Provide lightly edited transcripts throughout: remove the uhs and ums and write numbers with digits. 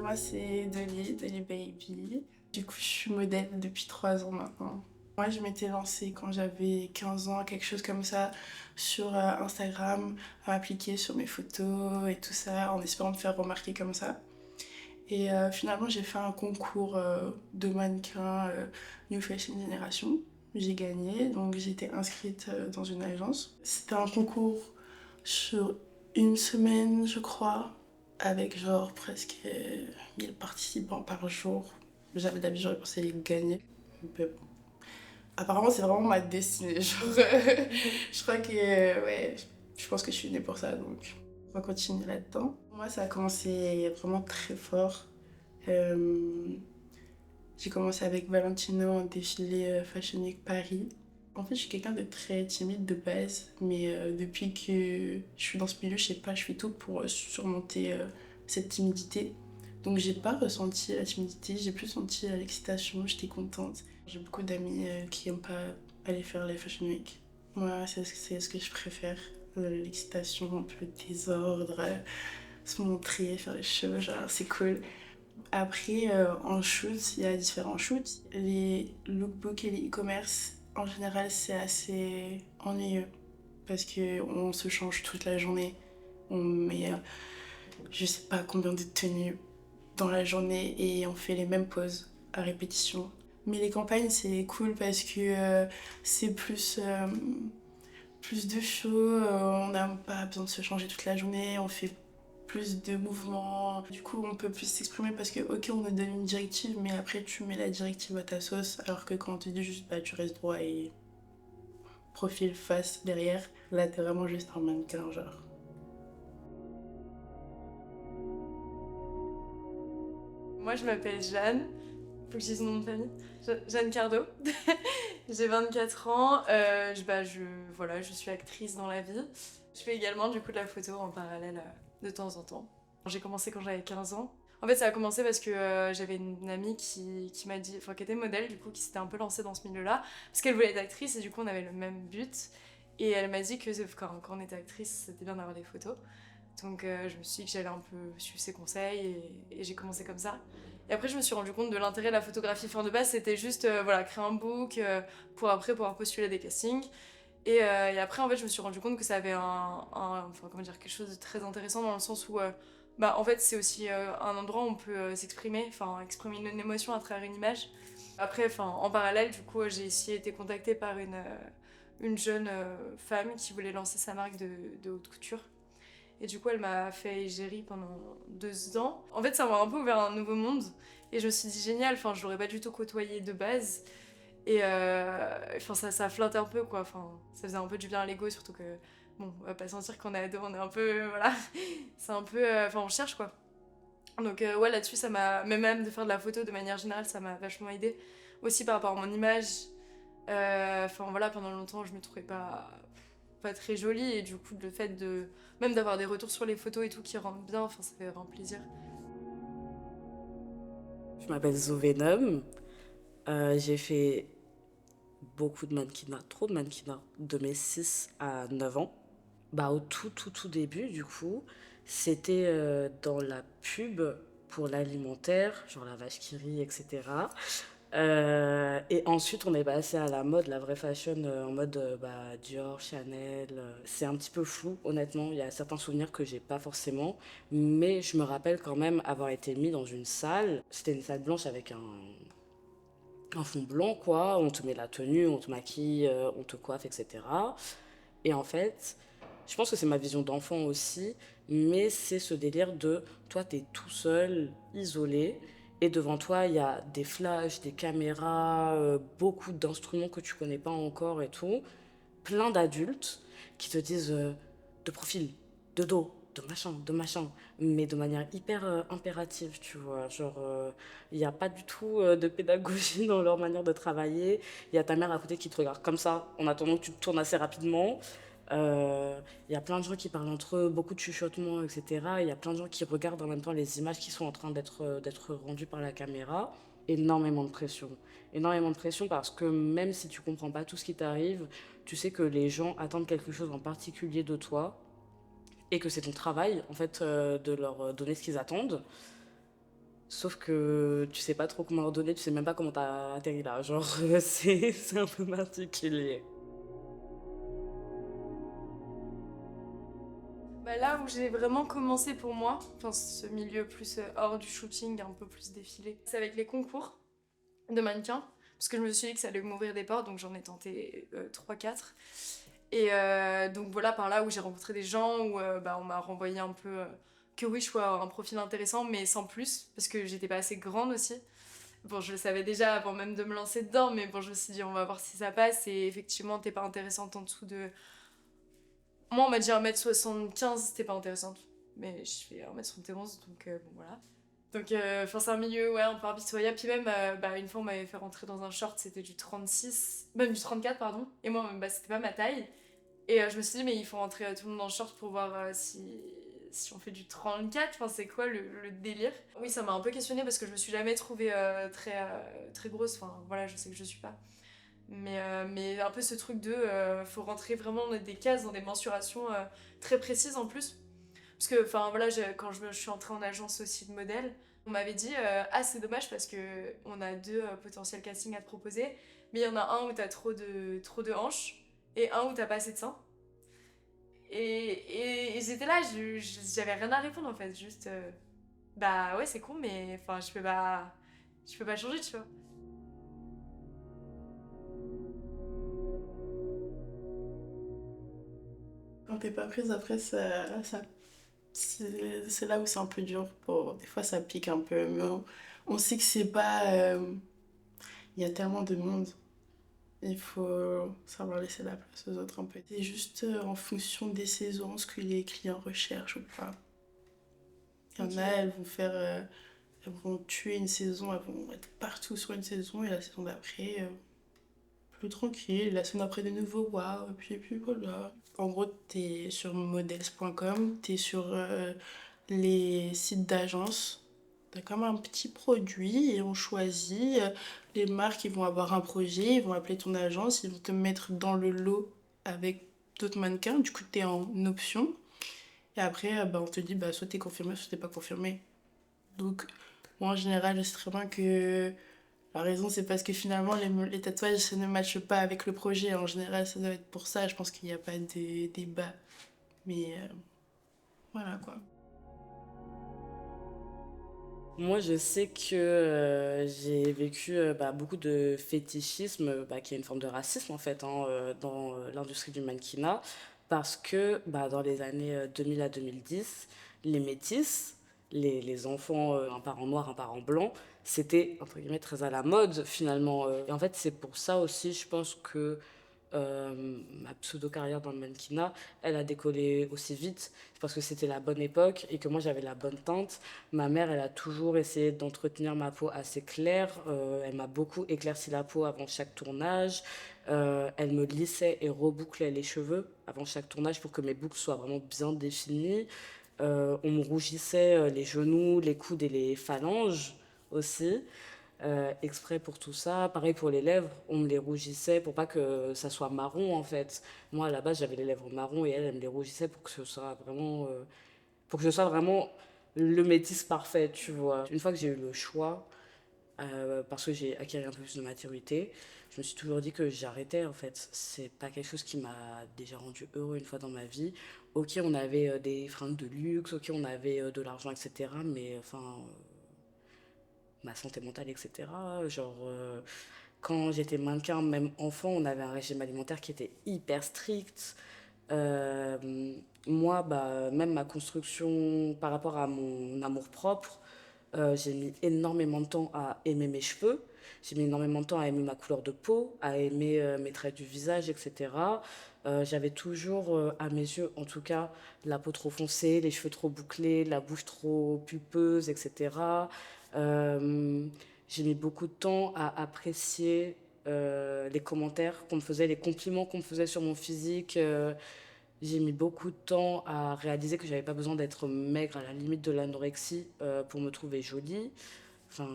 Moi, c'est Dolly Baby. Du coup, je suis modèle depuis 3 ans maintenant. Moi, je m'étais lancée quand j'avais 15 ans, quelque chose comme ça, sur Instagram, à m'appliquer sur mes photos et tout ça, en espérant me faire remarquer comme ça. Et finalement, j'ai fait un concours de mannequin New Fashion Generation. J'ai gagné, donc j'étais inscrite dans une agence. C'était un concours sur une semaine, je crois, avec genre presque 1000 participants par jour. Jamais d'habitude, j'aurais pensé gagner. Mais bon. Apparemment, c'est vraiment ma destinée. Genre, je crois que, ouais, je pense que je suis née pour ça, donc on va continuer là-dedans. Moi, ça a commencé vraiment très fort. Euh, j'ai commencé avec Valentino en défilé Fashion Week Paris. En fait, je suis quelqu'un de très timide de base, mais depuis que je suis dans ce milieu, je sais pas, je fais tout pour surmonter cette timidité. Donc, j'ai pas ressenti la timidité, j'ai plus senti l'excitation, j'étais contente. J'ai beaucoup d'amis qui aiment pas aller faire les Fashion Week. Moi, c'est ce que je préfère. L'excitation, un peu le désordre, se montrer, faire les choses, genre, c'est cool. Après, en shoot, il y a différents shoots. Les lookbooks et les e-commerce, en général, c'est assez ennuyeux parce qu'on se change toute la journée. On met, je sais pas combien de tenues dans la journée et on fait les mêmes poses à répétition. Mais les campagnes, c'est cool parce que c'est plus de show, on n'a pas besoin de se changer toute la journée, on fait plus de mouvements. Du coup, on peut plus s'exprimer parce que, ok, on nous donne une directive, mais après, tu mets la directive à ta sauce. Alors que quand on te dit juste, bah, tu restes droit et profil face derrière, là, t'es vraiment juste un mannequin, genre. Moi, je m'appelle Jeanne. Faut que je dise mon nom de famille. Jeanne Cardo. J'ai 24 ans. Voilà, je suis actrice dans la vie. Je fais également du coup de la photo en parallèle de temps en temps. J'ai commencé quand j'avais 15 ans. En fait, ça a commencé parce que j'avais une amie qui m'a dit, enfin qui était modèle du coup, qui s'était un peu lancée dans ce milieu-là, parce qu'elle voulait être actrice et du coup on avait le même but. Et elle m'a dit que quand on était actrice, c'était bien d'avoir des photos. Donc je me suis dit que j'allais un peu suivre ses conseils et j'ai commencé comme ça. Et après je me suis rendu compte de l'intérêt de la photographie. Enfin de base c'était juste voilà, créer un book pour après pouvoir postuler à des castings. Et après en fait je me suis rendu compte que ça avait enfin comment dire, quelque chose de très intéressant dans le sens où bah en fait c'est aussi un endroit où on peut s'exprimer, enfin exprimer une émotion à travers une image. Après enfin en parallèle du coup j'ai aussi été contactée par une jeune femme qui voulait lancer sa marque de haute couture. Et du coup, elle m'a fait égérie pendant 2 ans. En fait, ça m'a un peu ouvert un nouveau monde. Et je me suis dit, génial, enfin, je l'aurais pas du tout côtoyé de base. Et enfin, ça flotte un peu, quoi. Enfin, ça faisait un peu du bien à l'ego, surtout que, bon, on va pas sentir qu'on est ado, on est un peu, voilà. C'est un peu, enfin, on cherche, quoi. Donc, ouais, là-dessus, ça m'a, même de faire de la photo de manière générale, ça m'a vachement aidé. Aussi par rapport à mon image. Enfin, voilà, pendant longtemps, je me trouvais pas très jolie et du coup le fait de même d'avoir des retours sur les photos et tout qui rendent bien, enfin ça fait vraiment plaisir. Je m'appelle Zovenom. J'ai fait beaucoup de mannequinat, trop de mannequinat, de mes 6 à 9 ans. Bah, au tout début, du coup, c'était dans la pub pour l'alimentaire, genre la vache qui rit, etc. Et ensuite, on est passé à la mode, la vraie fashion, en mode bah, Dior, Chanel. C'est un petit peu flou, honnêtement. Il y a certains souvenirs que j'ai pas forcément. Mais je me rappelle quand même avoir été mis dans une salle. C'était une salle blanche avec un fond blanc, quoi. On te met la tenue, on te maquille, on te coiffe, etc. Et en fait, je pense que c'est ma vision d'enfant aussi, mais c'est ce délire de toi, t'es tout seul, isolé, et devant toi, il y a des flashs, des caméras, beaucoup d'instruments que tu connais pas encore et tout. Plein d'adultes qui te disent de profil, de dos, de machin, mais de manière hyper impérative, tu vois. Genre, il n'y a pas du tout de pédagogie dans leur manière de travailler. Il y a ta mère à côté qui te regarde comme ça, en attendant que tu te tournes assez rapidement. Il y a plein de gens qui parlent entre eux, beaucoup de chuchotements, etc. Il y a plein de gens qui regardent en même temps les images qui sont en train d'être rendues par la caméra. Énormément de pression. Énormément de pression parce que même si tu comprends pas tout ce qui t'arrive, tu sais que les gens attendent quelque chose en particulier de toi et que c'est ton travail en fait de leur donner ce qu'ils attendent. Sauf que tu sais pas trop comment ordonner, tu sais même pas comment t'as atterri là. Genre, c'est un peu particulier. Bah, là où j'ai vraiment commencé pour moi, enfin ce milieu plus hors du shooting, un peu plus défilé, c'est avec les concours de mannequins. Parce que je me suis dit que ça allait m'ouvrir des portes, donc j'en ai tenté 3-4. Et donc voilà, par là où j'ai rencontré des gens, où bah, on m'a renvoyé un peu que oui, je peux avoir un profil intéressant, mais sans plus, parce que j'étais pas assez grande aussi. Bon, je le savais déjà avant même de me lancer dedans, mais bon, je me suis dit, on va voir si ça passe. Et effectivement, t'es pas intéressante en dessous de. Moi, on m'a dit 1m75, c'était pas intéressante. Mais je fais 1m71, donc bon, voilà. Donc, c'est un milieu, ouais, un peu impitoyable. Puis même, bah, une fois, on m'avait fait rentrer dans un short, c'était du 36, même du 34, pardon. Et moi, bah, c'était pas ma taille. Et je me suis dit, mais il faut rentrer tout le monde dans le short pour voir si on fait du 34. Enfin, c'est quoi le délire? Oui, ça m'a un peu questionnée parce que je me suis jamais trouvée très grosse. Enfin, voilà, je sais que je suis pas. Mais un peu ce truc de faut rentrer vraiment dans des cases, dans des mensurations très précises en plus. Parce que, enfin voilà, quand je suis entrée en agence aussi de modèle, on m'avait dit ah, c'est dommage parce que on a 2 potentiels castings à te proposer, mais il y en a un où t'as trop de hanches et un où t'as pas assez de seins. Et j'étais là, j'avais rien à répondre en fait, juste bah ouais, c'est con, mais enfin, je peux pas changer, tu vois. Quand t'es pas prise, après, c'est là où c'est un peu dur. Des fois, ça pique un peu, mais on sait que c'est pas. Il y a tellement de monde. Il faut savoir laisser la place aux autres un peu. C'est juste en fonction des saisons, ce que les clients recherchent ou pas. Il y en a, elles vont tuer une saison, elles vont être partout sur une saison, et la saison d'après, plus tranquille. La semaine après, de nouveau, waouh, et puis voilà. En gros, t'es sur models.com, t'es sur les sites d'agence. T'as comme un petit produit et on choisit. Les marques, ils vont avoir un projet, ils vont appeler ton agence, ils vont te mettre dans le lot avec d'autres mannequins. Du coup, t'es en option. Et après, bah, on te dit, bah, soit t'es confirmé, soit t'es pas confirmé. Donc, moi, en général, je sais très bien que la raison, c'est parce que finalement, les tatouages, ça ne matche pas avec le projet. En général, ça doit être pour ça. Je pense qu'il n'y a pas de débat. Mais voilà, quoi. Moi, je sais que j'ai vécu beaucoup de fétichisme, qui est une forme de racisme en fait, hein, dans l'industrie du mannequinat, parce que dans les années 2000 à 2010, les métis, les enfants, un parent noir, un parent blanc, c'était entre guillemets très à la mode finalement. Et en fait, c'est pour ça aussi, je pense que ma pseudo-carrière dans le mannequinat, elle a décollé aussi vite parce que c'était la bonne époque et que moi j'avais la bonne teinte. Ma mère, elle a toujours essayé d'entretenir ma peau assez claire. Elle m'a beaucoup éclairci la peau avant chaque tournage. Elle me lissait et rebouclait les cheveux avant chaque tournage pour que mes boucles soient vraiment bien définies. On me rougissait les genoux, les coudes et les phalanges aussi exprès pour tout ça. Pareil pour les lèvres, on me les rougissait pour pas que ça soit marron en fait. Moi à la base j'avais les lèvres marron et elle me les rougissait pour que ce soit vraiment, pour que ce soit vraiment le métis parfait, tu vois. Une fois que j'ai eu le choix, parce que j'ai acquis un peu plus de maturité, je me suis toujours dit que j'arrêtais en fait. C'est pas quelque chose qui m'a déjà rendu heureux une fois dans ma vie. Ok, on avait des fringues de luxe, ok, on avait de l'argent, etc. Mais enfin, ma santé mentale, etc. Genre, quand j'étais mannequin, même enfant, on avait un régime alimentaire qui était hyper strict. Euh, Moi, même ma construction par rapport à mon amour-propre, j'ai mis énormément de temps à aimer mes cheveux. J'ai mis énormément de temps à aimer ma couleur de peau, à aimer mes traits du visage, etc. J'avais toujours, à mes yeux en tout cas, la peau trop foncée, les cheveux trop bouclés, la bouche trop pulpeuse, etc. Euh, j'ai mis beaucoup de temps à apprécier les commentaires qu'on me faisait, les compliments qu'on me faisait sur mon physique. J'ai mis beaucoup de temps à réaliser que j'avais pas besoin d'être maigre à la limite de l'anorexie pour me trouver jolie. Enfin,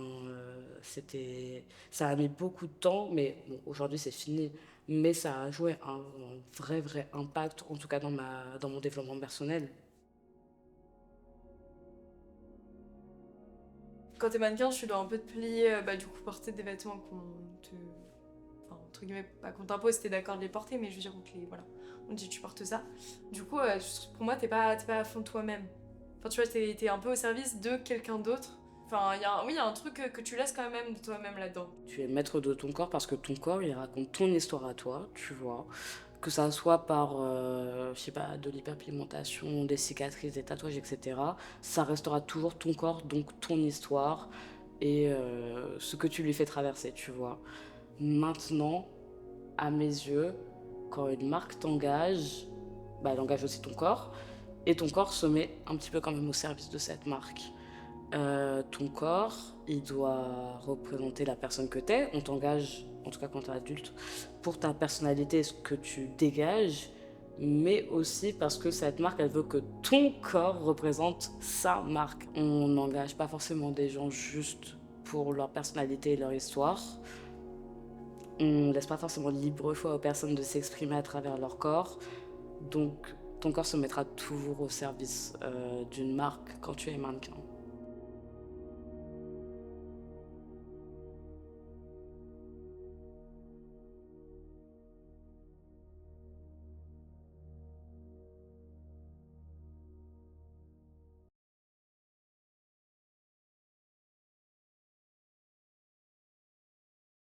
ça a mis beaucoup de temps, mais bon, aujourd'hui c'est fini. Mais ça a joué un vrai, vrai impact, en tout cas dans mon développement personnel. Quand t'es mannequin, tu dois un peu te plier, du coup porter des vêtements qu'on te... Enfin, entre guillemets, pas qu'on t'impose, t'es d'accord de les porter, mais je veux dire, voilà, on te dit tu portes ça. Du coup, pour moi, t'es pas à fond de toi-même. Enfin, tu vois, t'es un peu au service de quelqu'un d'autre. Enfin, il y a un truc que tu laisses quand même de toi-même là-dedans. Tu es maître de ton corps parce que ton corps, il raconte ton histoire à toi, tu vois. Que ça soit par, je sais pas, de l'hyperpigmentation, des cicatrices, des tatouages, etc. Ça restera toujours ton corps, donc ton histoire et ce que tu lui fais traverser, tu vois. Maintenant, à mes yeux, quand une marque t'engage, elle engage aussi ton corps. Et ton corps se met un petit peu quand même au service de cette marque. Ton corps, il doit représenter la personne que t'es. On t'engage, en tout cas quand t'es adulte, pour ta personnalité, ce que tu dégages, mais aussi parce que cette marque, elle veut que ton corps représente sa marque. On n'engage pas forcément des gens juste pour leur personnalité et leur histoire. On laisse pas forcément libre choix aux personnes de s'exprimer à travers leur corps. Donc, ton corps se mettra toujours au service d'une marque quand tu es mannequin.